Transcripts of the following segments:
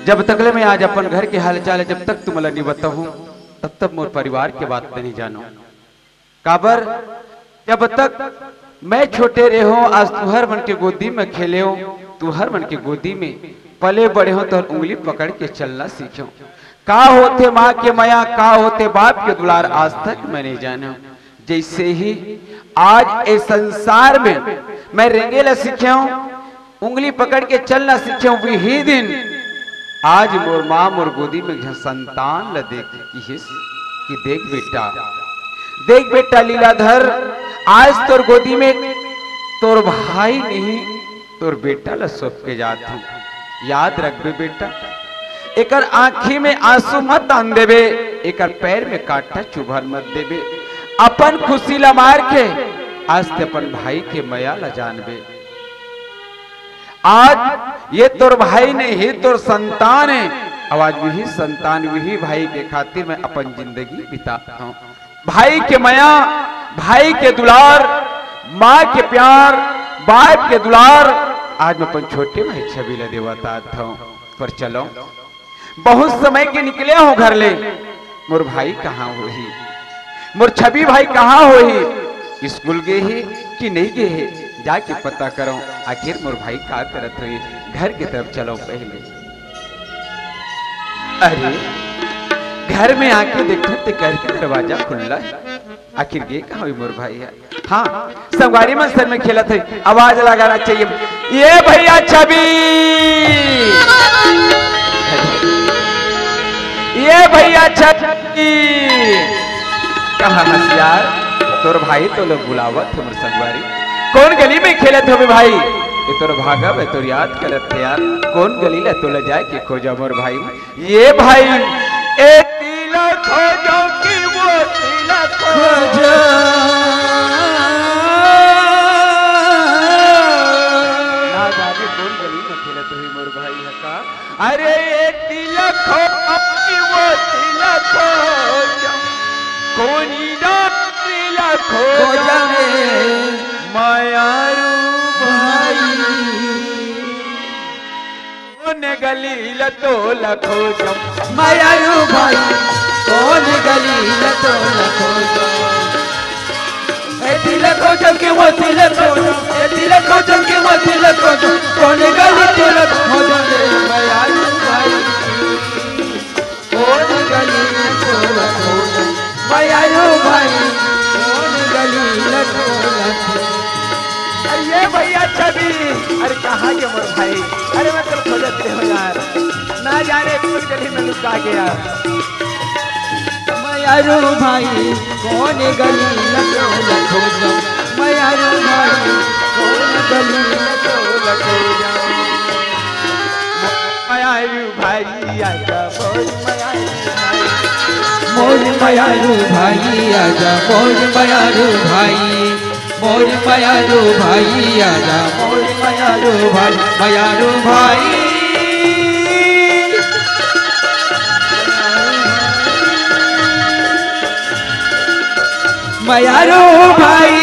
जब तकले मैं आज अपन घर के हाल चाल जब तक तुम नहीं बताऊं तब तक मोर परिवार के बात नहीं जानो। काबर जब तक मैं छोटे रहे हो आज तू हर मन के गोदी में खेले हो, तू हर मन के गोदी में पले बड़े हो तो उंगली पकड़ के चलना सीखो। का होते माँ के माया, का होते बाप के दुलार आज तक मैं नहीं जाना। जैसे ही आज इस संसार में मैं रेंगेला सीखे हूं, उंगली पकड़ के चलना सीखे हूं, वही दिन आज मोर माँ मोर गोदी में संतान ल देख कि देख बेटा लीलाधर, आज तोर गोदी में तोर भाई नहीं तोर बेटा ल सौंप के जात हूं। याद रखबे बेटा, एकर आंखी में आंसू मत आन देवे, एकर पैर में कांटा चुभन मत देवे। अपन खुशी ला मार के आज ते अपन भाई के मया ला जानबे। आज ये तोर भाई नहीं है तोर संतान है। आज वही संतान वही भाई के खातिर मैं अपन जिंदगी बिताता हूँ। भाई के मया, भाई के दुलार, माँ के प्यार, बाप के दुलार आज मैं अपन छोटे भाई छवि ला देवता हूँ। पर चलो बहुत समय के निकले हो घर ले, मोर भाई कहाँ हो ही, मोर छवि भाई कहाँ हो ही, स्कूल गए ही कि नहीं गए है, जाके पता करो आखिर मोर भाई का करत हुई। घर की तरफ चलो पहले। अरे घर में आके देखो तो घर का दरवाजा खुला है, आखिर ये कहाँ हुई मोर भाई है। हाँ संगवारी में सर में खेला थे, आवाज लगाना चाहिए, ये भैया छवि, ये भैया छवि। कहाँ हसियार तोर भाई तो लोग बुलावत है मोर संगवारी। कौन गली में खेले थे भाई, ये तोर भागा मैं तोर याद करत थे यार। कौन गली ला तोला जाए के खोजा मोर भाई। ये भाई ए तिला खोजो कि वो तिला खोजो, ना जाने कौन गली में खेले थे मोर भाई है का। अरे ये तिला खोजो कि वो तिला खोजो, कोनी ना तिला खोजो मायारू भाई, कौन गली लतो लखो जम मायारू भाई, कौन गली लतो लखो जम। तिलको जम के वो तिलको जम के वो तिलको जम, कौन गली तो लखो जम मायारू भाई, कौन गली तो लखो जम मायारू भाई, कौन गली लतो लखो। ये भैया छवि, अरे कहाँ के मोर भाई, अरे मैं कल खोजत रहे हो यार, ना जाने कौन गली में लुका गया। मायारू भाई कौन गली लतो लखो जाओ, मायारू भाई कौन गली लतो लखो जाओ। मायारू भाई आजा मोर मायारू भाई, मोर मायारू भाई आजा मोर मायारू भाई, मोर मायारू भाई आजा मोर मायारू भाई, मायारू भाई। मयारू भाई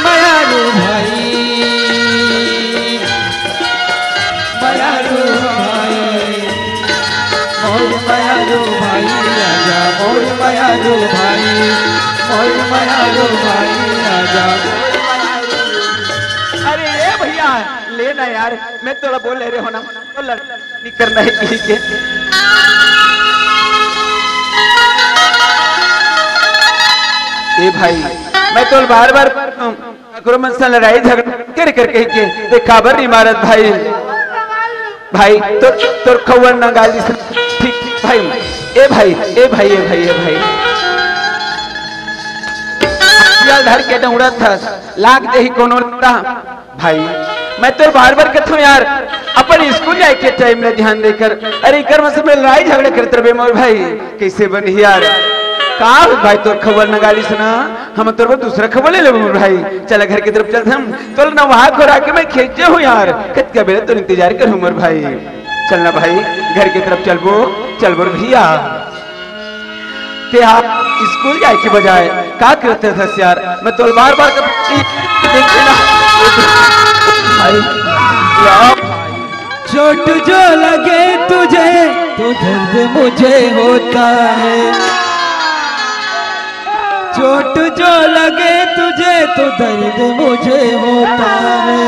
मयारू भाई मयारू भाई मोर मयारू भाई आजा मोर मयारू भाई मोर मयारू भाई आजा। अरे ये भैया लेना यार, मैं थोड़ा बोल ले रहे हो ना तो नहीं करना है किसी के। ए भाई मैं तो बार बार से लड़ाई झगड़ा कर कर कह के ते काबर नहीं मारत भाई। भाई तो तोर खबर ना गाली से ठीक भाई। ए भाई ए भाई ए भाई ए भाई यार धर के डौड़ा था लाग दे ही कोनो भाई। मैं तो बार बार कहता हूँ यार अपन स्कूल जाए के टाइम में ध्यान देकर। अरे कर में लड़ाई झगड़े करते रहे मोर भाई कैसे बन यार का भाई। तो खबर न गाली सुना हम तो दूसरा खबर ले लो भाई। चल घर की तरफ चलते हम तो ना वहां खोरा के मैं खींचे हूँ यार कत का बेरा तो इंतजार करूँ मोर भाई। चलना भाई घर की तरफ चल बो भैया ते आप स्कूल जाए के बजाय का करते थे यार। मैं तो बार बार चोट जो लगे तुझे तो दर्द मुझे होता है। चोट जो लगे तुझे तो दर्द मुझे होता है।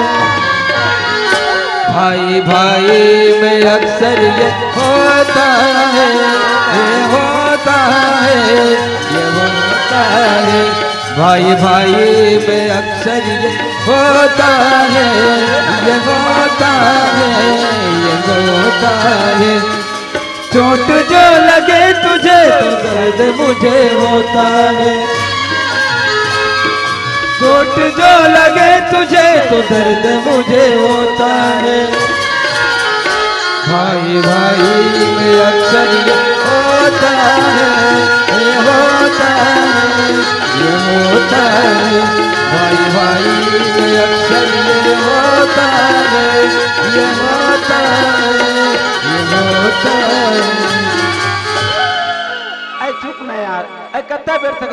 भाई भाई में अक्सर ये होता है ये होता है ये होता है। भाई भाई में अक्सर ये होता है ये होता है ये होता है। चोट जो लगे तुझे तो दर्द मुझे होता है। चोट जो लगे तुझे तो दर्द मुझे होता है। भाई भाई में अक्सर ये होता है ये होता है ये होता है। भाई भाई में अक्सर ये होता है ये होता है ये होता है। चुप ना यार कत्ता बेर तक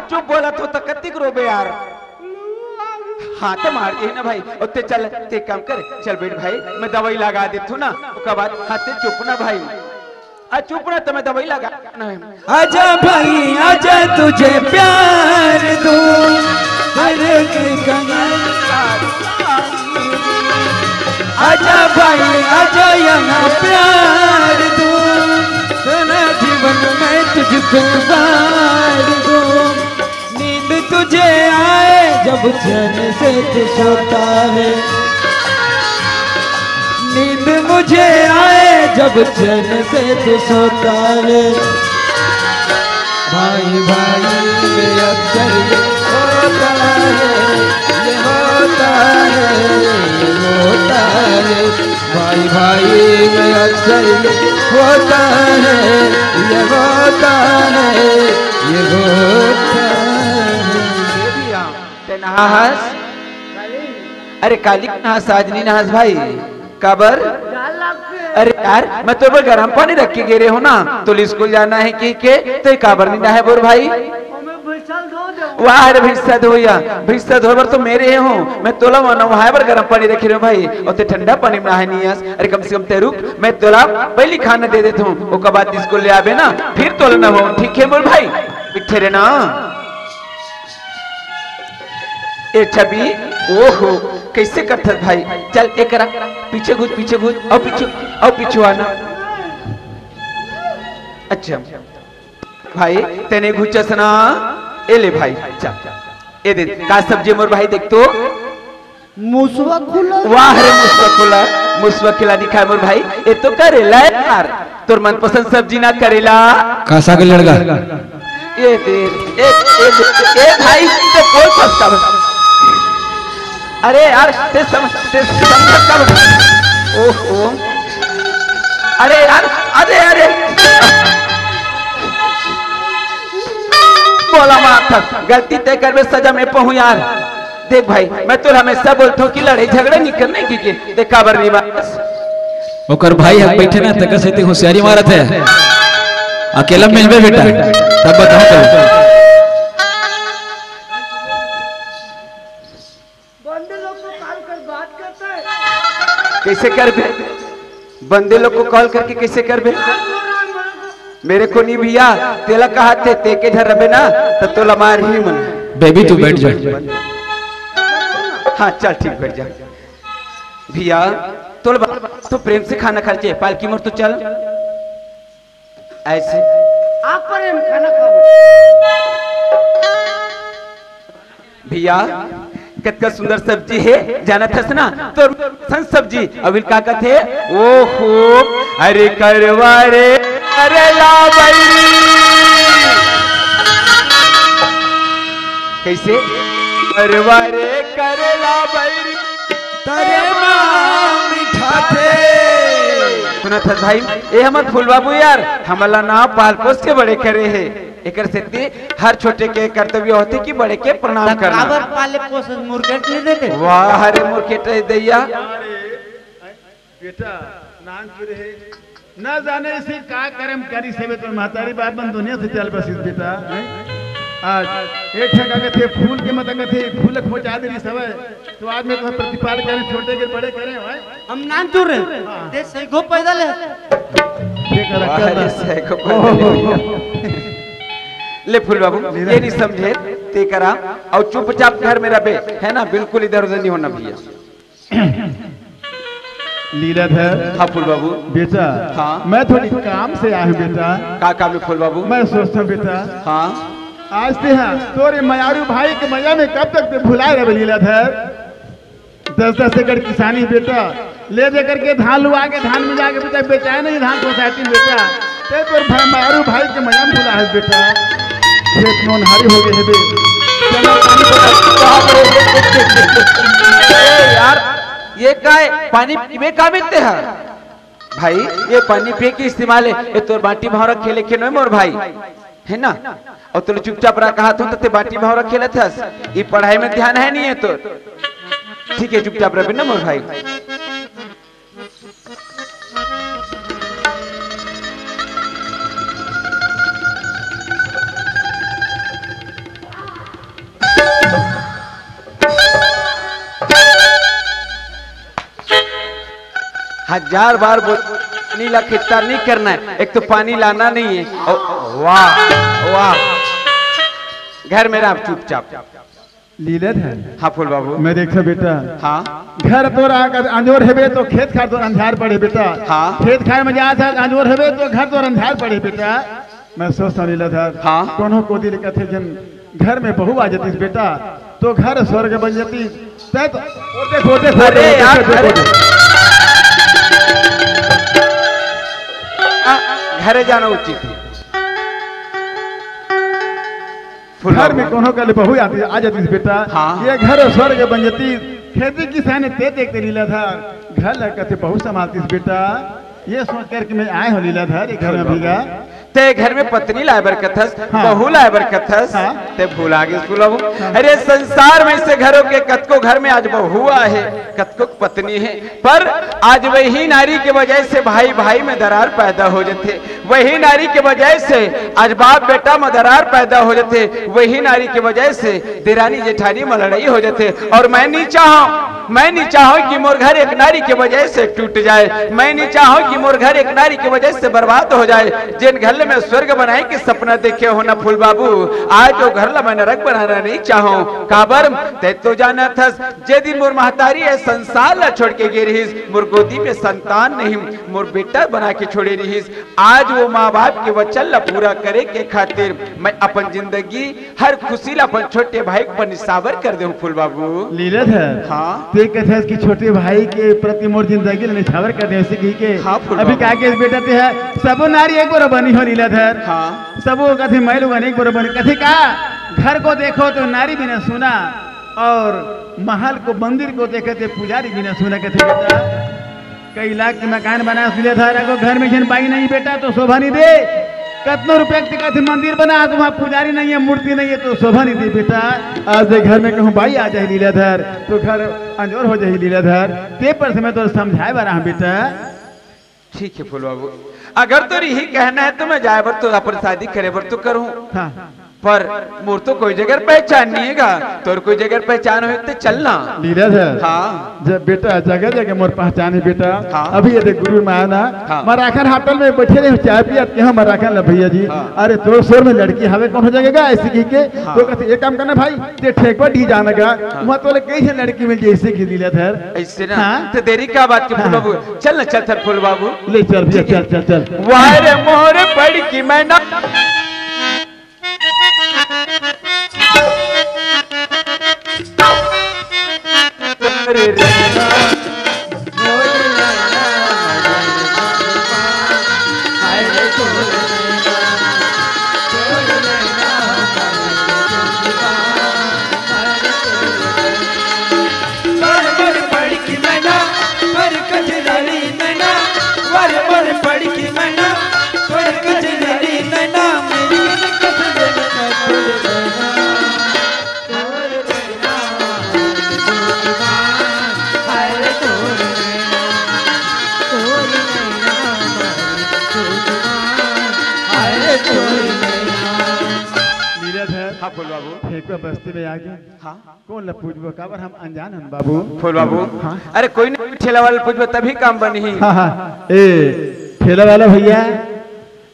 चुप बोला तो कत्ती रोबे यार। हाँ तो मार दे ना भाई उत्ते चल ते काम कर चल बेट भाई मैं दवाई लगा देता हूँ ना उसके बाद हाथे चुप ना भाई चुप ना तो मैं दवाई लगा ना। आजा भाई आजा तुझे प्यार दूं आजा भाई आजा यहाँ प्यार दूं तेरा जीवन में तुझको बार दूं। नींद तुझे आए जब चैन से तू सोता है। नींद मुझे आए जब चैन से तू सोता है। भाई भाई में अक्सर ये होता है ये होता है ये होता है। भाई भाई में अक्सर ये होता है ये होता है ये होता है। नहास अरे काली नहास आज नहीं नहास भाई काबर। अरे यार मैं तो गर्म पानी रख के गिरे हो ना तो स्कूल जाना है कि के तो काबर नहीं नहा बोर भाई। वाह अरे भिस्सा धोया भिस्सा धोबर तो मेरे हो मैं तोला वहां पर गर्म पानी रखे रहे भाई और ठंडा पानी में नहाए नहीं। अरे कम से कम ते रुक मैं तोला पहली खाना दे देता हूँ उसके बाद स्कूल ले आवे ना फिर तोला ना हो ठीक है बोल भाई बिठे रे ना। ए छवि ओहो कैसे करता भाई चल एक पीछे घुस और पीछे आना। अच्छा भाई तेने घुचस ना ए ले भाई चल ए दे का सब्जी मोर भाई देख तो मुसवा खुला। वाह रे मुसवा खिला दिखा मोर भाई ए तो करेला यार तोर मनपसंद सब्जी ना करेला कासा के लड़का ए दे ए भाई तो कोई फंसता। अरे यार ते ओहो अरे यार अरे बोला माथा गलती तय कर सजा में पहू यार। देख भाई मैं तो हमेशा बोलता हूँ कि लड़ाई झगड़े नहीं करने की देखा बरनी बात ओकर भाई हम बैठे ना तक से होशियारी मारत है। अकेला मिलबे बेटा तब बताओ कल। बंदे लोग को कॉल कर बात करता है। कैसे कर बे? बंदे लोग को कॉल करके कैसे कर बे? मेरे को नहीं भैया, तेला कहा थे ते के घर रबे ना तो तोला मार ही मन। बेबी तू बैठ जा। हाँ चल ठीक, बैठ जा भैया। तो प्रेम से खाना खर्चे पालकी मोर तो चल ऐसे आप पर हम खाना खाओ भैया। कितना सुंदर सब्जी है, जाना था ना तो सन सब्जी अभी का थे। ओहो अरे करवारे अरे ला कैसे करवारे करेला बैरी तेरे मां मीठा थे। सुना था भाई, ये हमार फूल बाबू यार हमला ना पाल पोस के बड़े करे है। एकर से हर छोटे के कर्तव्य होते कि बड़े के प्रणाम करना। काबर पाले पोस मुर्गेट नहीं देते। वाह अरे मुर्गेट दैया बेटा नाम की रहे न जाने इसे का करम करी सेवे तो महतारी बाप बन दुनिया से चल बस बेटा। आज एक ठगा के थे फूल के मत थे फूल खोचा दे सब तो आज में तो प्रतिपाल करे छोटे के बड़े करे भाई हम नाम चुर रहे दे सही गो पैदल है ले फूल बाबू ये नहीं समझे ते करा और चुपचाप घर में रहे है ना, बिल्कुल इधर उधर नहीं होना भैया। लीलाधर। हाँ फूल बाबू बेटा। हाँ मैं थोड़ी काम से आया हूँ बेटा। का काम है फूल बाबू? मैं सोचता हूँ बेटा हाँ आज से हाँ तोरे मयारू भाई के मजा में कब तक भुलाए रहे लीलाधर। 10-10 एकड़ किसानी बेटा ले दे करके धान लुआ के धान में जाके बेटा बेचाए नहीं धान सोसाइटी बेटा ते तोर मयारू भाई के मजा में भुला है बेटा। खेत नोनहारी हो गए बे यार ये काय पानी में का मिलते हैं भाई? ये पानी पे की इस्तेमाल है ये तोर बाटी भाव रखे लेके नो मोर भाई है ना। और तुम चुपचाप रहा कहा तुम तो बाटी भाव रखे ले थस। ये पढ़ाई में ध्यान है नहीं है तो ठीक है चुपचाप रहे ना मोर भाई। हजार बार पानी ला खिता नहीं करना है, एक तो पानी लाना नहीं है। वाह वाह घर मेरा आप चुपचाप। लीलाधर। हाँ फूल बाबू मैं देखा बेटा हाँ घर तोरा अगर अंजोर हेबे तो खेत खार तो अंधार पड़े बेटा। हाँ खेत खाए में जा अंजोर हेबे तो घर तो अंधार पड़े बेटा। मैं सोचता हूँ लीलाधर हाँ कोनो को दिल कथे जन घर में बहू आ जाती बेटा तो घर स्वर्ग बन जाती। अरे यार घरे जाना उचित है। घर में कोनो कल बहू आ जाती बेटा। हाँ। ये घर स्वर्ग बन जाती। खेती किसान ते देखते लीलाधर घर लड़का बहुत संभालती बेटा। ये सोच करके मैं आए हो लीलाधर घर में भीगा ते घर में पत्नी लाए बरकथस हाँ। बहू लाए बरकथस हाँ। ते भूला गए फूल बाबू। अरे संसार में से घरों के कतको घर में आज बहू है कतको पत्नी है पर आज वही नारी के वजह से भाई भाई में दरार पैदा हो जाते। वही नारी के वजह से आज बाप बेटा में दरार पैदा हो जाते। वही नारी के वजह से देरानी जेठानी में लड़ाई हो जाते। और मैं नहीं चाहूं कि मोर घर एक नारी के वजह से टूट जाए। मैं नहीं चाहूं कि मोर घर एक नारी की वजह से बर्बाद हो जाए। जिन घर में स्वर्ग बनाए के सपना देखे हो ना फूल बाबू आज वो घर ला मैं नरक बनाना नहीं चाहूं। काबर ते तो जाना था जे दिन मोर महतारी है संसार ला छोड़ के गई रहीस। मोर गोदी में संतान नहीं मोर बेटा बना के छोड़े रहीस। आज वो माँ बाप के वचन ला पूरा करे के खातिर मैं अपन जिंदगी हर खुशी ला अपन छोटे भाई पर निसावर कर दूं फूल बाबू। लीलाधर। हाँ ते कथे कि छोटे भाई के प्रति मोर जिंदगी निछावर कर दे ऐसे के हाँ, अभी का के बेटा ते है सबो नारी एक बार बनी हो लीलाधर। हाँ सबो कथे मैं लोग एक बार बनी कथे का घर को देखो तो नारी भी न सुना और महल को मंदिर को देखे थे पुजारी भी न सुना कथे बेटा। कई लाख के मकान बना लीलाधर को घर में जन पाई नहीं बेटा तो शोभा नहीं दे। कितनों रुपए के मंदिर बना तो वहाँ पुजारी नहीं है मूर्ति नहीं है तो शोभा नहीं दी बेटा। आज से घर में कहूँ भाई आ जाए लीलाधर तो घर अंजोर हो जाए लीलाधर ते पर से मैं तो समझाए बा रहा बेटा। ठीक है फूल बाबू अगर तो यही कहना है तो मैं जाए बर तो अपन शादी करे बर तो करूं, हाँ पर मोर तो कोई जगह पहचान नहीं है तोर कोई जगह पहचान हो तो चलना। नीरज है हाँ जब बेटा जगह जगह मोर पहचान है बेटा। हाँ। अभी ये देख गुरु में आया ना, हाँ। मराखन होटल में बैठे रहे चाय पिया यहाँ मराखन भैया जी। हाँ। अरे तो शोर में लड़की हवे कौन हो जाएगा ऐसे की के। हाँ। तो कहते एक काम करना भाई ते ठेकवा डी जाना का वहाँ तो कैसे लड़की मिल जाए ऐसे की नीरज है। ऐसे ना हाँ। तो देरी क्या बात की फूल बाबू, चल ना चल चल फूल बाबू ले चल भैया चल चल चल। वारे मोर पड़ की मैं ना बस्ती में आगे हाँ कौन पूछबो काबर हम अनजान हन बाबू। फूल बाबू हाँ। अरे कोई नहीं ठेला वाला पूछबो तभी काम बनी। हाँ हाँ ए ठेला वाला भैया,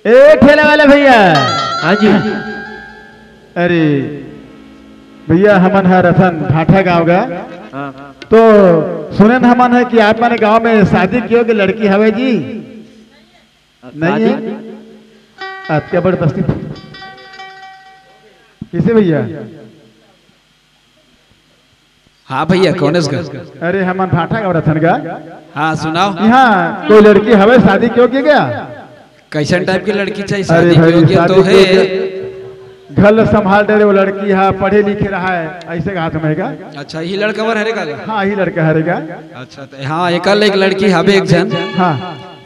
ए ठेला वाला भैया। हाँ जी। अरे भैया हमन है रतन भाठा गाँव का। तो सुने न हमन है कि आप माने गाँव में शादी कियो के लड़की हवे जी नहीं है आपके बड़ बस्ती किसे भैया। हाँ भैया कौन है इसका? अरे हमन भाठा गाँव रतन का। हाँ सुनाओ। यहाँ कोई लड़की हवे शादी क्यों की गया। कैसन टाइप की लड़की चाहिए? अरे शादी भाई क्यों किया? तो है घर संभाल दे रहे वो लड़की है पढ़े लिखे रहा है ऐसे कहा तुम्हें। अच्छा ही लड़का वर हरेगा? हाँ ही लड़का हरेगा। अच्छा तो हाँ एक लड़की हवे एक जन। हाँ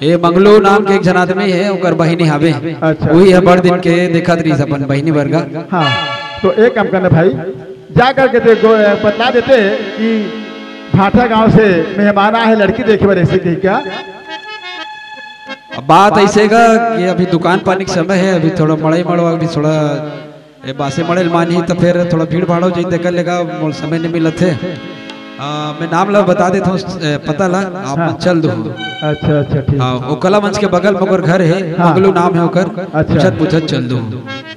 ये मंगलू नाम के एक जन आदमी है ओकर बहिनी हवे। अच्छा। वही है बड़ दिन के देखत रही अपन बहिनी वर्गा। हाँ तो एक काम करना भाई जा करके बता देते कि भाठा गांव से मेहमान आए लड़की देखे बार ऐसे कही क्या। बात ऐसे का कि अभी दुकान पानी का समय है, अभी थोड़ा मड़ई मड़ो अभी थोड़ा बासे मड़े मानी तो फिर थोड़ा भीड़ भाड़ हो जाए देख लेगा मोल समय नहीं मिलत है। मैं नाम ला बता देता हूँ पता ला आप हाँ। चल दो। अच्छा अच्छा ठीक। हाँ वो कला मंच के बगल में ओकर घर है। हाँ। मंगलू नाम है ओकर। अच्छा। पूछत चल दो।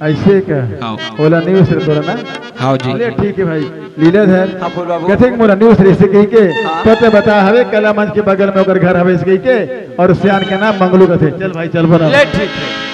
ऐसे क्या हाँ। बोला न्यूज रे तोरा ना। हाँ जी। चलिए ठीक है भाई लीलाधर हाँ फूल बाबू कहते मोला न्यूज रे से कही के हाँ। पता बता हवे कला मंच के बगल में ओकर घर हवे इस कही के और सियान के नाम मंगलू कथे। चल भाई चल बना ले ठीक है।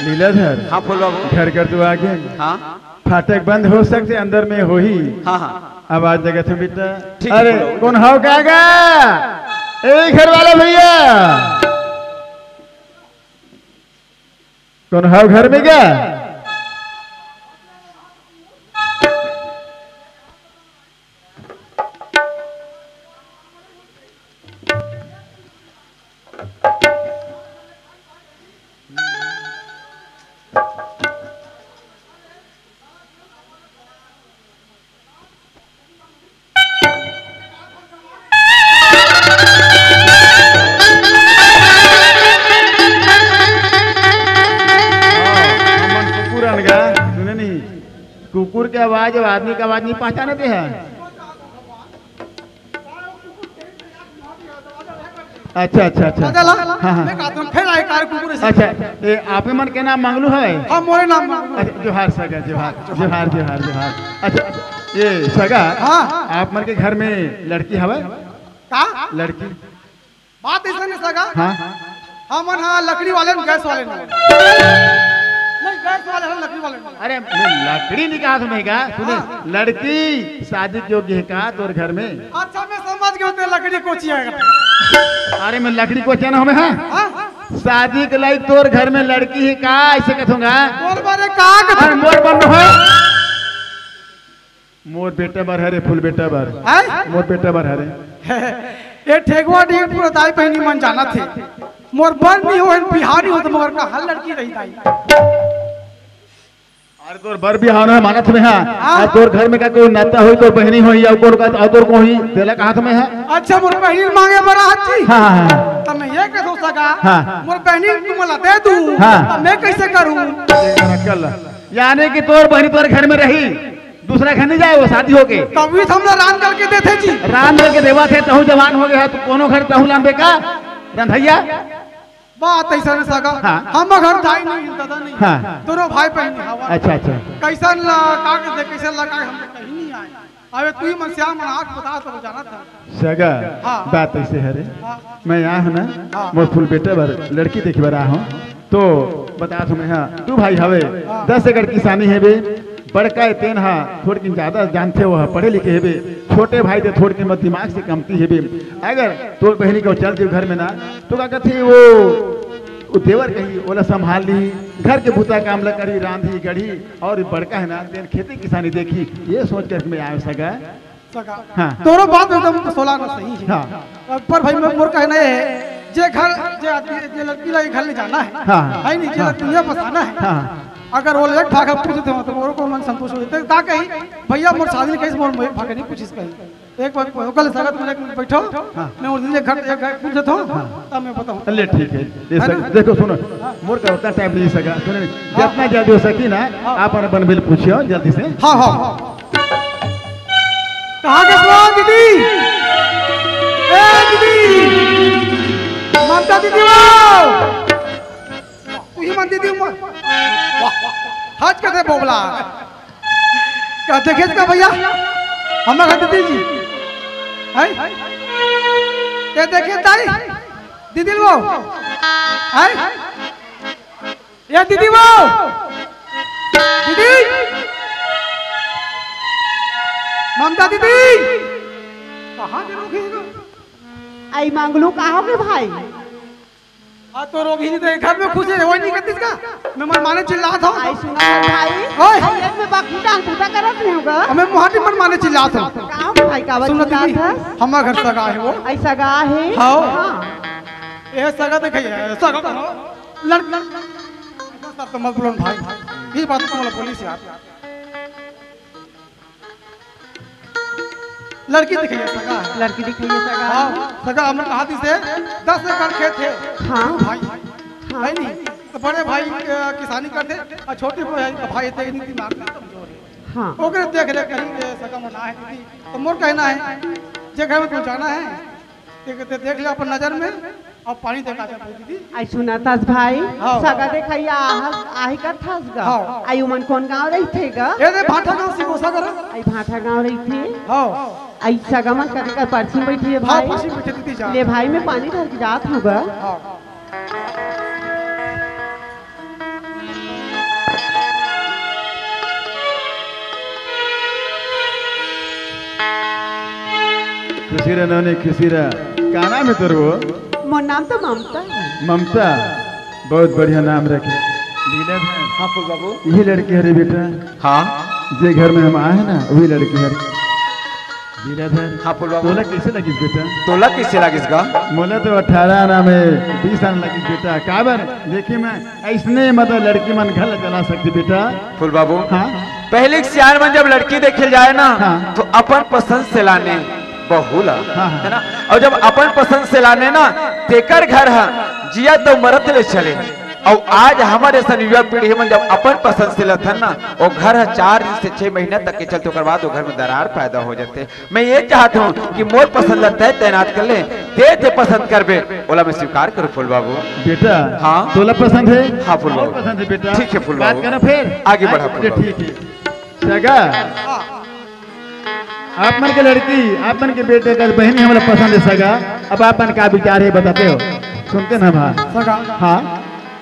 लीलाधर हाँ फूल बाबू घर कर तू आगे हाँ फाटक बंद हो सकते अंदर में हो ही हाँ हाँ आवाज जगह थे बेटा। ठीक है, अरे बोलो। कौन हाउ कागा ए घर वाला भैया कौन हाउ घर में क्या। कुकुर के आवाज और आदमी का आवाज नहीं पहचानते हैं। अच्छा अच्छा अच्छा हाँ हाँ फिर आए कार कुकुर से। अच्छा ये आपे मन के नाम मंगलू है। हाँ मोरे नाम मंगलू। अच्छा जोहार सगा जोहार जोहार जोहार जोहार। अच्छा ये सगा हाँ आप मन के घर में लड़की हवे का लड़की बात ऐसा नहीं सगा। हाँ हाँ मन हाँ लकड़ी वाले न गैस वाले न नहीं गैस वाले हैं लकड़ी वाले न। अरे लकड़ी निकाह सुनेगा सुने लड़की शादी योग्य है का तोर घर में। अच्छा मैं समझ गया होते लकड़ी कोची है। अरे मैं लकड़ी को चैन हमें है हाँ शादी के लायक तोर घर में लड़की है का ऐसे कहूंगा मोर बारे का अरे मोर बन हो मोर बेटा बर हरे फूल बेटा बर हैं मोर बेटा बर हरे ये ठेकुआ ढीक पूरा दाई पहनी मन जाना थे मोर बन नहीं हो बिहारी हो तो मगर का हल लड़की रही दाई अरे तोर बर बिहान है मानत में है और तोर घर में का कोई नाता होई तो बहनी होई या कोर का और को ही देला का हाथ में है अच्छा मोर बहनी मांगे बड़ा हाथी हां हां तो मैं ये कह सका हाँ। मोर बहनी तुम ला दे दूं हाँ। तो मैं कैसे करूं कल यानी कि तोर बहनी तोर घर में रही दूसरा घर नहीं जाए वो शादी हो गई तभी तो हम रान करके देते जी राम करके देवा थे तहु जवान हो गया तो कोनो घर तहु लाम बेका रंधैया बात ऐसा नहीं सका हाँ। हम घर जाई नहीं दादा नहीं हाँ। दोनों भाई बहन हवा अच्छा अच्छा कैसन ला कागज दे कैसे लगा हम कहीं नहीं आए अबे तू ही मन श्याम मन आंख बता तो जाना था सगा हाँ। बात ऐसे है रे हाँ। मैं यहाँ हूँ ना हाँ। मोर फूल बेटे बर लड़की देखे बर हूँ तो बता तुम्हें हाँ तू भाई हवे 10 एकड़ किसानी है बे बड़का तेन हा थोड़ की ज्यादा जानते हो पढ़े लिखे है बे छोटे भाई थे थोड़ की मत दिमाग से कमती है बे अगर तोर बहनी को चलती घर में ना तो क्या कहती वो देवर कही ओला संभाल ली घर के बूता काम ला करी रांधी गढ़ी और बड़का है ना तेन खेती किसानी देखी ये सोच कर मैं आया सगा सका हाँ। दोनों बात एकदम सोला ना सही है हाँ। पर भाई मैं मोर कहना है जे घर जे लड़की ला घर ले जाना है हाँ। है नहीं जे दुनिया बसाना है हाँ अगर वो एक भागा पूछते हो तो मोर को मन संतोष होते का कही भैया मोर शादी कैसे मोर एक भागा नहीं पूछिस कही एक बार कल सगत मेरे बैठो मैं और दिन घर पूछत हूं तब मैं बताऊं चलिए ठीक है देखो सुनो मोर का उतना टाइम नहीं सका सुनो जितना जल्दी हो सकी ना आप अपन बिल पूछियो जल्दी से हाँ हाँ कहाँ के स्वाद दीदी ए दीदी ममता दीदी वो तू ही मन दीदी हज कैसे बोबला क्या देखे का भैया हमारा दीदी जी है ये देखे ताई दीदी वो है ये दीदी वो दीदी ममता दीदी कहाँ के रोगी आई मांगलू कहाँ के भाई आ तो रोगी नहीं घर में खुश है वही नहीं करती इसका मैं मन माने चिल्ला था आई सुना भाई ओए आई एक में बाकी डांग टूटा करत नहीं होगा हमें मुहाटी मन माने चिल्ला था कहाँ के भाई का सुन बच्चा दीदी था हमारा घर सगा है वो ऐसा गा है हाँ। ये सगा देखिए सगा लड़ सर तो मत बोलो भाई ये बात तो मतलब पुलिस यार लड़की दिखाइए सगा है लड़की दिखाइए सगा हाँ सगा हमने कहा थी से 10 एकड़ खेत थे हाँ। भाई है नहीं तो बड़े भाई किसानी करते और छोटे भाई थे नहीं दिमाग में कमजोर है हाँ ओकरे देख ले कहीं सगा मना है दीदी तो मोर कहना है जे घर में पहुंचाना है देख ले अपन नजर में और पानी देखा जाए दीदी आई सुना तास भाई हाँ। सगा देखिए आही का थास गा हाँ। आई उमन कौन गांव रही थे गा ये दे भाटा गांव से गोसा करा आई भाटा गांव रही थी हां आई सगा मन करके कर पर्ची बैठी है हां भाई फांसी बैठे दीदी जा ले भाई में पानी भर के जात होगा हां खुशीरा नौने खुशीरा का नाम है तोर वो मोर नाम तो ममता है ममता बहुत बढ़िया नाम रखे लीला हाँ फूल बाबू यही लड़की है रे बेटा हाँ जे घर में हम आए हैं ना वही लड़की है लीलाधर हाँ फूल बाबू तोला कैसे लगी बेटा तोला किससे लागिस गा मोला तो 18 आना में 20 आना लगी बेटा काबर देखिए मैं ऐसने मतलब लड़की मन घर चला सकती बेटा फूल बाबू हाँ पहले सियार में जब लड़की देखे जाए ना हाँ। तो अपन पसंद से लाने बहुला हाँ। है ना और जब अपन पसंद से लाने ना तेकर घर है जिया तो मरत ले चले और आज हमारे सन युवा पीढ़ी में जब अपन पसंद से लथन ना वो घर है 4 से 6 महीने तक के चलते ओकर बाद वो घर में दरार पैदा हो जाते मैं ये चाहता हूँ कि मोर पसंद लगता है तैनात कर ले दे पसंद करबे ओला मैं स्वीकार करूँ फूल बाबू बेटा हाँ। तोला पसंद है हाँ फूल और बाबू पसंद है बेटा ठीक है फूल बात बाबू करो फिर आगे बढ़ा फूल बाबू। ठीक है सगा आप मन के लड़की आप मन के बेटे का बहनी हमारा पसंद है सगा अब आप मन का विचार है बताते हो सुनते ना भा सगा हाँ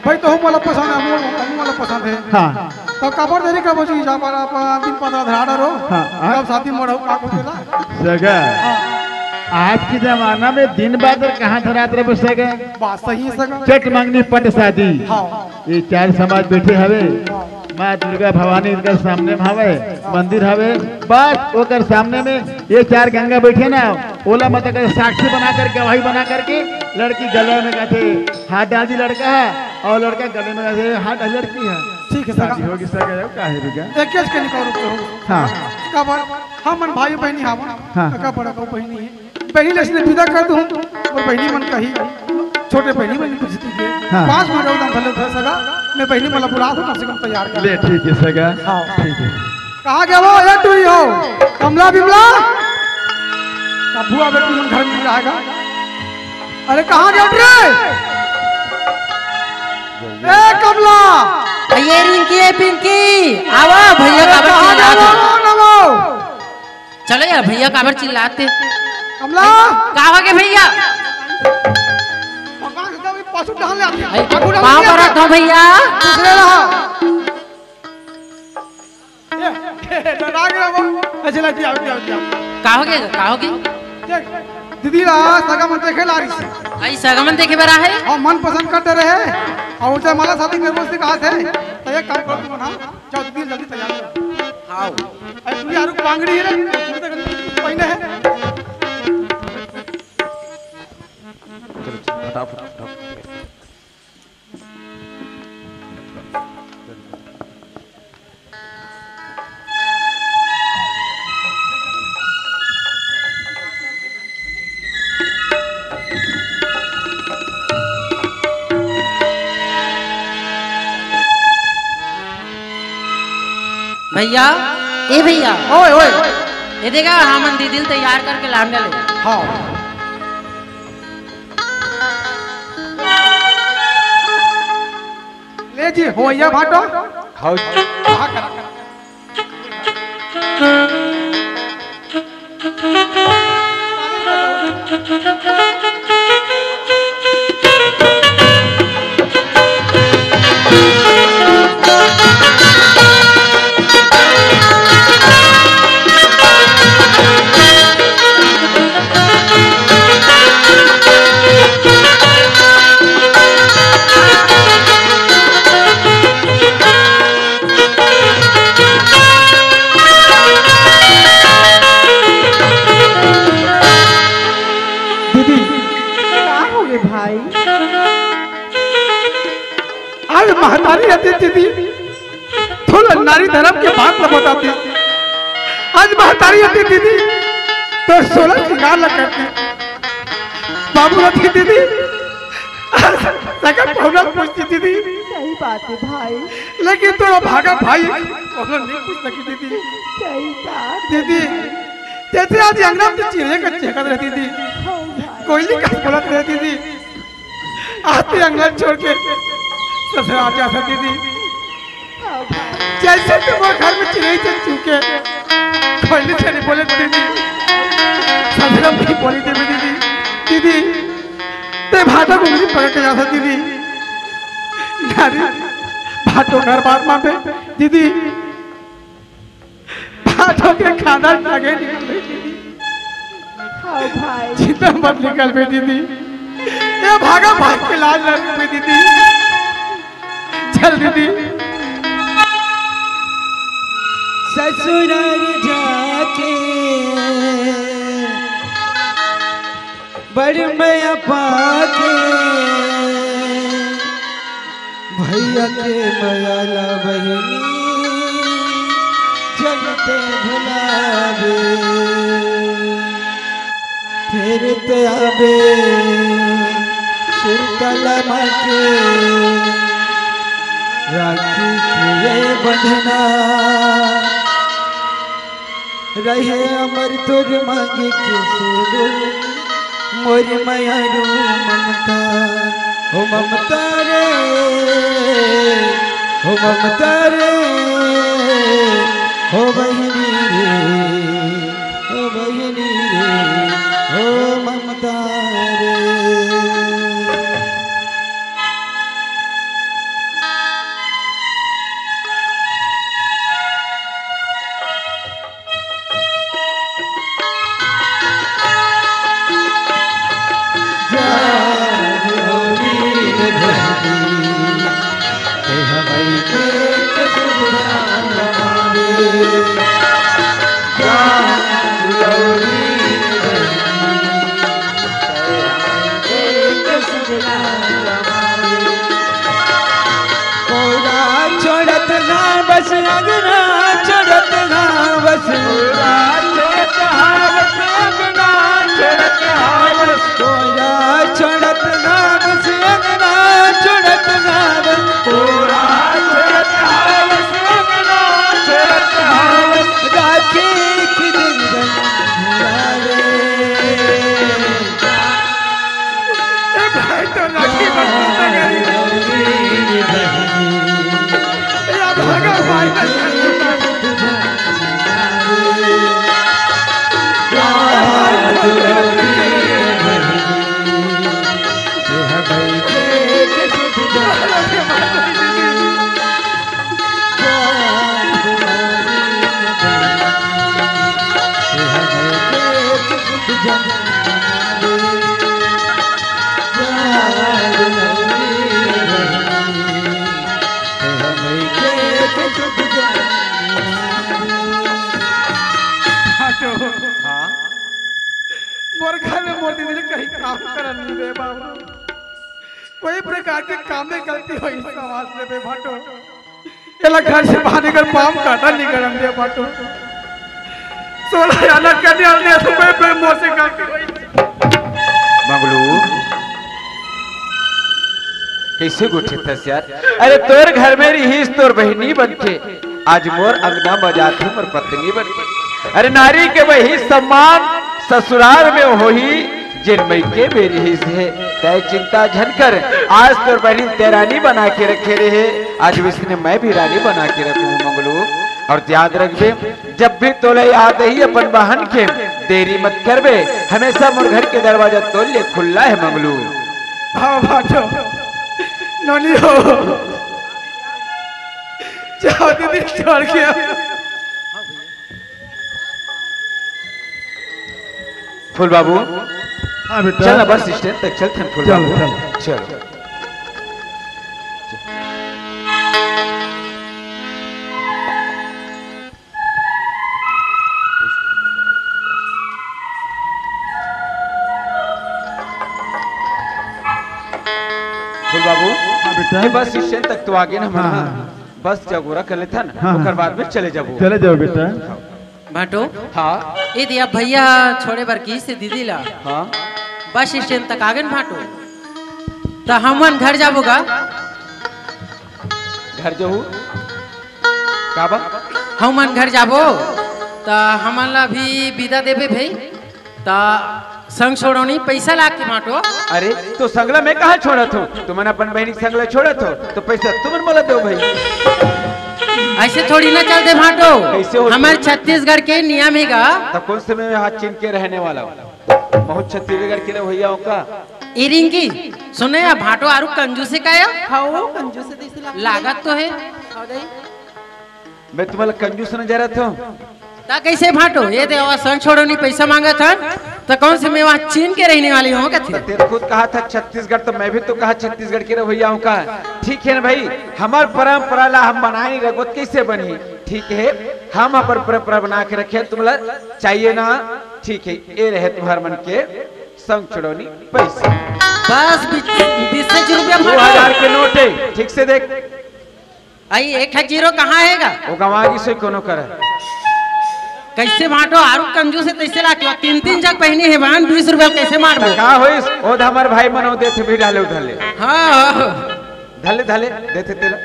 भाई तो हम वाला पसंद है हम वाला पसंद है हाँ तो कबर देरी का बची जा पर आप दिन 15 धराड़ा रो हाँ, हाँ। कब शादी मोड़ का को देला सगा आज के जमाना में दिन बाद और कहाँ धरात रहे बसेगा। बात सही है सगा। चट मांगनी पट शादी। हाँ ये चार समाज बैठे हवे, माँ दुर्गा भवानी इनका सामने में हवे, मंदिर हवे, बस ओकर सामने में ये चार गंगा बैठे ना, ओला मत कर साक्षी बना करके गवाही बना करके लड़की गले में कहते हाथ डाल दी लड़का है और लड़का गले में कहते हाथ डाल लड़की है। ठीक है शादी सगा। होगी सगा का है रुका। एक केस के निकाल रुक हो। हाँ का बार हम मन भाई बहनी हावन। हाँ। का बड़ा को बहनी है। बहनी लसने विदा कर दूं और बहनी मन कही छोटे बहनी मन पूछती के हाँ। 5 मिनट उदम भले थे सगा। मैं बहनी मला बुला दूं कम से कम तैयार कर। ले ठीक है सगा। हाँ। ठीक है। कहाँ गया वो ये तू ही हो कमला बिमला का बुआ बेटी मन घर में रहेगा। अरे कहाँ गया रे ए कमला ये रिंकी है पिंकी आवा भैया काबर कहाँ गया चिल्लाते। वो नमो चलो यार भैया काबर चिल्लाते। कमला का हो गए भैया। मकान से कभी पाछू डाल ले आती है। अरे, आगू डाल पाँव ले आती है। पड़त हो भैया। दूसरे रहा ये डरा गया वो चला दिया का हो गया दीदी रहा सगा मन देखे लारी से आई सगमन देखे बरा है। और मन पसंद करते रहे और उसे मला शादी करने से कहा थे तो एक काम कर तुम ना जाओ दीदी जल्दी तैयार हो। आओ अरे तू यार पांगड़ी है ना तू तो पहने है। फटाफट भैया ए भैया ओए ओए ये देखा हमन दीदी तैयार करके लान डाले। हाँ ले जी हो या भाटो हाउ कहाँ कर क्या हो गए भाई। आज महतारी रहती थी थोड़ा नारी धर्म के बात न बताती। आज महतारी रहती थी तो 16 श्रृंगार लग करती। बाबू रहती थी सगा पौना पूछती थी सही बात है भाई। लेकिन तो भागा भाई पौना नहीं पूछ सकी थी। सही बात। दीदी जैसे आज अंगना में चिड़िया का चहकत रहती थी हाँ भाई। कोयली का बोलत रहती थी आती अंगना छोड़ के ससुराल जा सकती थी। हाँ भाई। जैसे तुम घर में चिड़िया से चूके कोयली से नहीं बोले दीदी ससुराल नहीं बोली थी दीदी। दीदी ते भाटो को उंगली पकड़ के जा सकती थी नारी भाटो घर बात मार पे दीदी भाटो के खाना लगे निकल गई दीदी। हाँ भाई। चिंता मत निकल बे दीदी ये भागा भाग के लाज लग पे दीदी। चल दीदी ससुराल जाके बड़ मैं पाके भैया के मयाला बहनी चलते भुलावे फिर ते आवे सुरतला के राखी के बंधना रहे अमर तुर मांगे के सेरो मोर मयारू ममता हो ममता रे हो ममता रे हो बहनी रे हो बहनी रे हो ममता रे। छोड़त ना बस अंगना छोड़त ना बस छोड़त ना बस अंगना छोड़त ना बस राखी की दिन भाई तो राखी मोर घर में मोर दीदी कहीं काम कर नहीं दे बाबू कोई प्रकार के काम में गलती हुई समाज में बे भाटो एला घर से बाहर निकल पाम काटा नहीं करम दे भाटो 16 अलग करने वाले तो पे मोर से गलती हुई मंगलू कैसे गुठे थस यार। अरे तोर घर में रहीस तोर बहनी बनके आज मोर अंगना बजाती मोर पत्नी बनके। अरे नारी के वही सम्मान ससुराल में होही जिन मई के मेरी ही है तय चिंता झनकर आज तोर बहनी तेरानी बना के रखे रहे आज विष्णु मैं भी रानी बना के रखूं मंगलू। और याद रखबे जब भी तोले याद ही अपन बहन के देरी मत करबे हमेशा मोर घर के दरवाजा तोल ले खुला है मंगलू। हाँ भाटो नोनी हो जाओ दीदी छोड़ के फूल बाबू हाँ बेटा चल बस स्टैंड तक चलते हैं फूल चलो, बाबू चलो। चलो। फूल बाबू हाँ बेटा ये बस स्टैंड तक तो आगे ना हाँ, बस जगोरा कर लेता ना हाँ, ओकर बाद में चले जाबो। चले जाओ बेटा भाटो हाँ ये दिया भैया छोड़े बर की से दीदी ला हाँ बस स्टैंड तक आगे न भाटो तो हमन घर जाबोगा घर जो हूँ काबा हमन घर जाबो तो हमन ला भी विदा देबे भाई तो संग छोड़ोनी पैसा ला के भाटो। अरे तो संगला मैं कहाँ छोड़ा था तुमने अपन बहनी के संगला छोड़ा था तो पैसा तुम बोला दो भाई ऐसे थोड़ी ना चल दे भाटो कैसे होता? हमारे छत्तीसगढ़ के नियम हैगा तो कौन से में हाथ चीन के रहने वाला हूँ बहुत छत्तीसगढ़ के भैया का ई रिंकी सुने या भाटो आरु कंजूसी का या खाओ कंजूस दिस लागत तो है मैं तुम्हारा कंजूस नजर आता हूँ ता कैसे भाटो ये देवा संग छोड़ो नहीं पैसा मांगा था तो कौन से मैं वहाँ चीन के रहने वाली हूँ क्या थे तेरे खुद कहा था छत्तीसगढ़ तो मैं भी तो कहा छत्तीसगढ़ के भैया का ठीक है ना भाई हमार परंपरा ला हम बनाए रगोत कैसे बनी ठीक है हम अपन परंपरा बना के रखे तुम्हारा चाहिए ना ठीक है ये रहे तुम्हारे मन के संग छोड़ोनी पैसा बस 20 रुपया 2000 के नोट है ठीक से देख आई 1 कहाँ हैगा वो गंवागी से कोनो करे कैसे बांटो आरु कंजूस है तैसे लाके 3 जग पहनी है बहन 20 रुपया कैसे मारबो का होइस ओ हमार भाई मनो देथे भी डाले उधले हाँ धले धले देथे तेला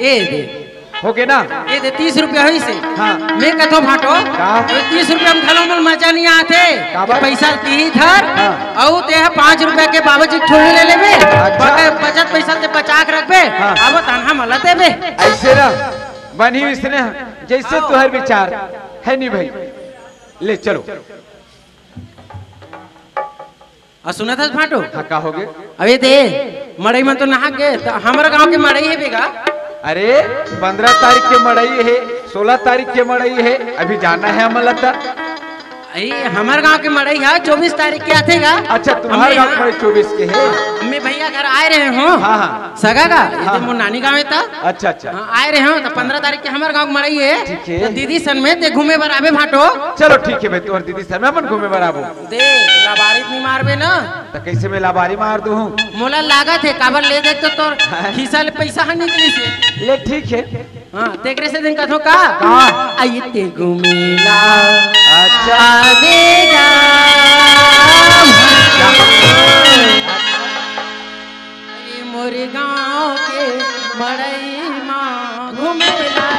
ए दे हो गए ना ए दे 30 रुपया होई से हाँ। मैं कथो भाटो का? 30 रुपया में खलो में मजा नहीं आते का बात? पैसा ती धर हाँ। औ ते 5 रुपया के बाबूजी ठोड़ ले लेबे अच्छा। बचत पैसा ते बचा के रखबे हाँ। अब तनहा मला देबे ऐसे ना बनी इसने जैसे तुहर विचार है नहीं भाई ले चलो सुना था भाटो हाँ का हो गए अबे दे मड़ई में तो नहा गए तो हमारे गांव के मड़ई है बेगा अरे 15 तारीख के मड़ई है 16 तारीख के मड़ई है अभी जाना है हमें लगता हमारे गांव के मड़ई है 24 तारीख के आते गा। अच्छा तुम्हारे गांव में 24 के है। मैं भैया घर आए रहे हो। हाँ हाँ सगा का मोर नानी गाँव में था। अच्छा अच्छा आए रहे हो तो 15 तारीख के हमारे गांव मड़ई है। ठीक है। तो दीदी सन में ते घूमे बर आवे भाटो। चलो ठीक है भाई तुम्हारी दीदी सर में अपन घूमे बराबर दे लाबारी नहीं मारबे ना तो कैसे मैं लाबारी मार दूं। मोला लागत है काबर ले देख तो तोर खिसा ले पैसा है निकली से ले ठीक है। हाँ तेरे से दिन कथो का आई ते घूमेला। अच्छा आवेगा मोर गाँव के मड़ई माँ घूमेला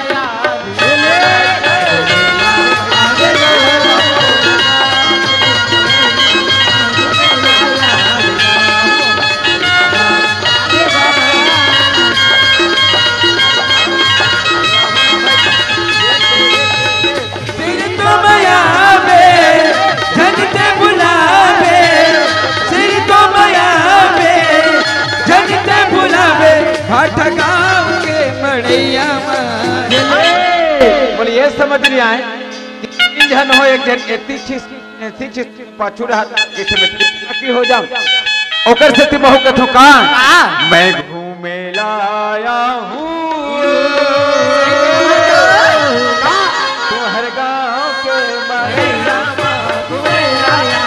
बोलिए समझ नहीं आए। तीन जन हो एक जन तीन पाछू रहा कैसे मैं हो जाऊं ओकर से बहु कथो का मैं घूमे लाया हूँ तुम्हारे गाँव के मड़ैया घूमे लाया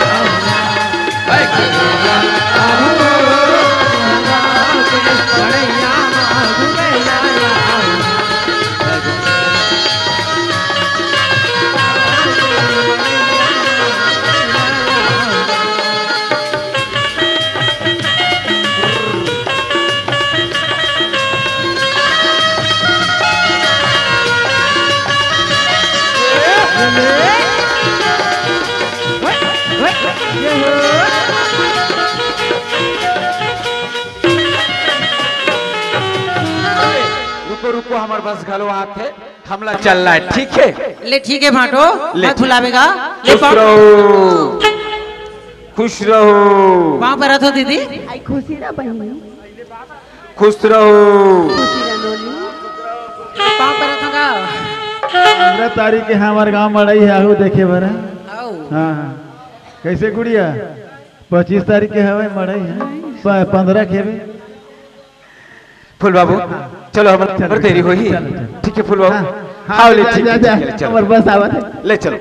रुको हमारे बस घलो आते हमला चल रहा है ठीक है। ले ठीक है भाटो मत भुलावेगा। खुश रहो खुश रहो। वहाँ पर रहो दीदी। आई खुशी ना बहनी खुश रहो। खुशी ना नोनी वहाँ पर रहो का 15 तारीख के हमारे गांव मड़ई है आहू देखे बरा। आओ हाँ हाँ कैसे गुड़िया 25 तारीख के हवे मड़ई है 15 के फूल बाबू चलो हमारे देरी हो ही ठीक है फूल बाबू। हाँ ले ठीक है चलो बस आवत ले चलो।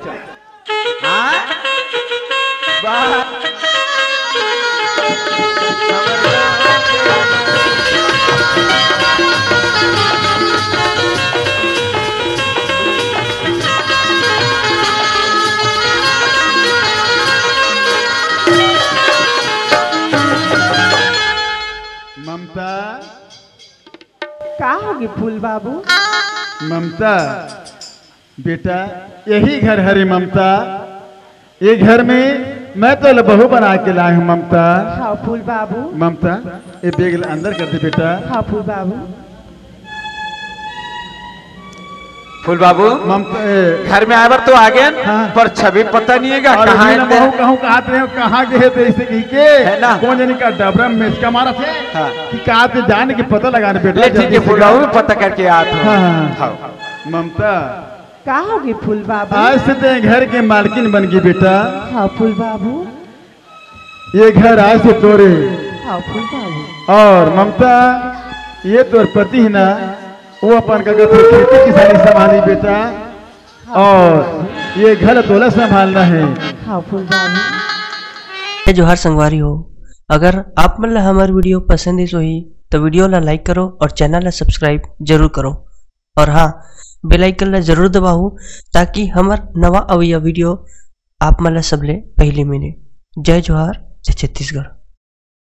ममता का होगी फूल बाबू। ममता बेटा यही घर हरी ममता ये घर में मैं तो बहू बना के लाया हूँ ममता। हाँ फूल बाबू। ममता ये बैग अंदर कर दे बेटा। हाँ फूल बाबू। फूल बाबू ममता घर में आवर तो आ गए हाँ। पर छवि पता नहीं है कहाँ कहूँ कहाँ गए थे ऐसे कही के है ना। कौन जाने का डबरा में इसका मारा थे हाँ। कि कहा थे जाने के पता लगाने बेटा। ले ठीक है फूल बाबू पता करके आते हाँ। ममता का होगी फूल बाबू। आज से ते घर के मालकिन बन गई बेटा। हाँ फूल बाबू। ये घर आज से तोरे। हाँ फूल बाबू। और ममता ये तोर पति है ना वो अपन का खेती किसानी संभाली बेटा और ये घर तोला संभालना है। हाँ फूल बाबू। जोहार संगवारी हो अगर आप मन ला हमार वीडियो पसंद ही सोही तो वीडियो ला लाइक करो और चैनल ला सब्सक्राइब जरूर करो और हाँ बेल आइकन ला जरूर दबाओ ताकि हमार नवा अवैया वीडियो आप मन ला सबले पहले मिले। जय जोहार जय छत्तीसगढ़।